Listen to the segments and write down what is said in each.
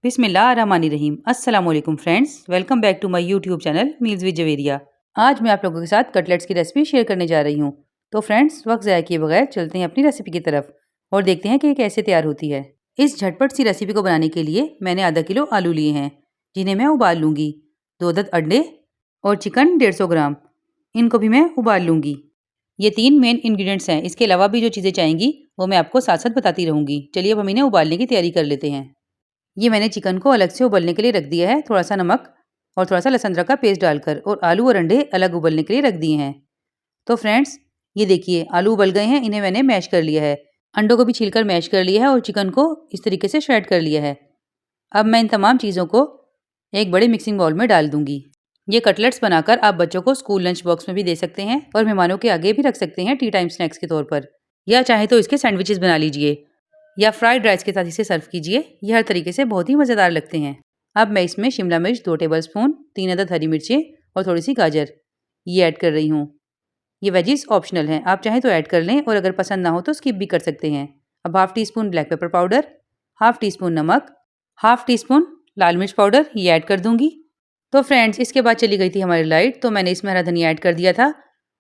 बिस्मिल्लाहिर्रहमानिर्रहीम। अस्सलाम वालेकुम friends, welcome back to my YouTube channel meals with Javeria. आज मैं आप लोगों के साथ कटलेट्स की रेसिपी शेयर करने जा रही हूँ। तो फ्रेंड्स, वक्त ज़ाया किए बगैर चलते हैं अपनी रेसिपी की तरफ और देखते हैं कि ये कैसे तैयार होती है। इस झटपट सी रेसिपी को बनाने के लिए मैंने आधा किलो आलू लिए हैं, जिन्हें मैं उबाल लूँगी। 2 अदद अंडे और चिकन 150 ग्राम, इनको भी मैं उबाल लूँगी। ये 3 मेन इंग्रेडिएंट्स हैं। इसके अलावा भी जो चीज़ें चाहेंगी वो मैं आपको साथ साथ बताती रहूँगी। चलिए अब हम इन्हें उबालने की तैयारी कर लेते हैं। ये मैंने चिकन को अलग से उबलने के लिए रख दिया है, थोड़ा सा नमक और थोड़ा सा लहसुन अदरक का पेस्ट डालकर, और आलू और अंडे अलग उबलने के लिए रख दिए हैं। तो फ्रेंड्स, ये देखिए आलू उबल गए हैं, इन्हें मैंने मैश कर लिया है। अंडों को भी छीलकर मैश कर लिया है और चिकन को इस तरीके से श्रेड कर लिया है। अब मैं इन तमाम चीज़ों को एक बड़े मिक्सिंग बाउल में डाल दूंगी। ये कटलेट्स बनाकर आप बच्चों को स्कूल लंच बॉक्स में भी दे सकते हैं और मेहमानों के आगे भी रख सकते हैं टी टाइम स्नैक्स के तौर पर, या चाहे तो इसके सैंडविचेस बना लीजिए या फ्राइड राइस के साथ इसे सर्व कीजिए। ये हर तरीके से बहुत ही मज़ेदार लगते हैं। अब मैं इसमें शिमला मिर्च 2 टेबलस्पून, 3 अदद हरी मिर्चें और थोड़ी सी गाजर ये ऐड कर रही हूँ। ये वेजीज ऑप्शनल हैं, आप चाहें तो ऐड कर लें और अगर पसंद ना हो तो स्किप भी कर सकते हैं। अब half tea spoon black pepper powder, half tea spoon नमक, हाफ़ टी स्पून लाल मिर्च पाउडर ये ऐड कर दूँगी। तो फ्रेंड्स, इसके बाद चली गई थी हमारी लाइट, तो मैंने इसमें हरा धनिया ऐड कर दिया था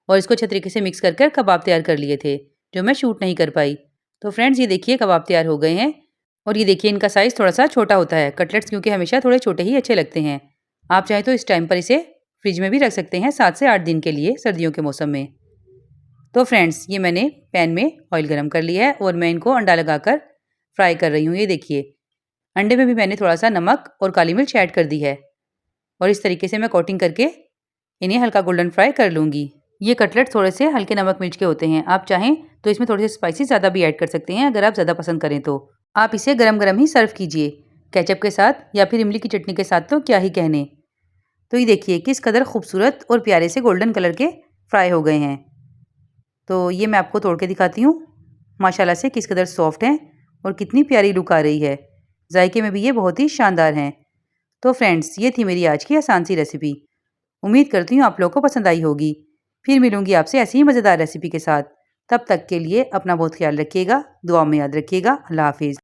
और इसको अच्छे तरीके से मिक्स कर कर कबाब तैयार कर लिए थे, जो मैं शूट नहीं कर पाई। तो फ्रेंड्स, ये देखिए कबाब तैयार हो गए हैं और ये देखिए इनका साइज़ थोड़ा सा छोटा होता है। कटलेट्स क्योंकि हमेशा थोड़े छोटे ही अच्छे लगते हैं। आप चाहें तो इस टाइम पर इसे फ्रिज में भी रख सकते हैं 7 से 8 दिन के लिए, सर्दियों के मौसम में। तो फ्रेंड्स, ये मैंने पैन में ऑयल गरम कर लिया है और मैं इनको अंडा लगाकर फ्राई कर रही हूँ। ये देखिए अंडे में भी मैंने थोड़ा सा नमक और काली मिर्च ऐड कर दी है और इस तरीके से मैं कोटिंग करके इन्हें हल्का गोल्डन फ्राई कर लूँगी। ये कटलेट थोड़े से हल्के नमक मिर्च के होते हैं। आप चाहें तो इसमें थोड़े से स्पाइसी ज़्यादा भी ऐड कर सकते हैं, अगर आप ज़्यादा पसंद करें तो। आप इसे गरम-गरम ही सर्व कीजिए, केचप के साथ या फिर इमली की चटनी के साथ, तो क्या ही कहने। तो ये देखिए किस कदर खूबसूरत और प्यारे से गोल्डन कलर के फ्राई हो गए हैं। तो ये मैं आपको तोड़ के दिखाती हूँ। माशाल्लाह से किस कदर सॉफ्ट हैं और कितनी प्यारी लुक आ रही है। जायके में भी ये बहुत ही शानदार हैं। तो फ्रेंड्स, ये थी मेरी आज की आसान सी रेसिपी। उम्मीद करती हूँ आप लोगों को पसंद आई होगी। फिर मिलूंगी आपसे ऐसी ही मज़ेदार रेसिपी के साथ। तब तक के लिए अपना बहुत ख्याल रखिएगा, दुआ में याद रखिएगा। अल्लाह हाफिज़।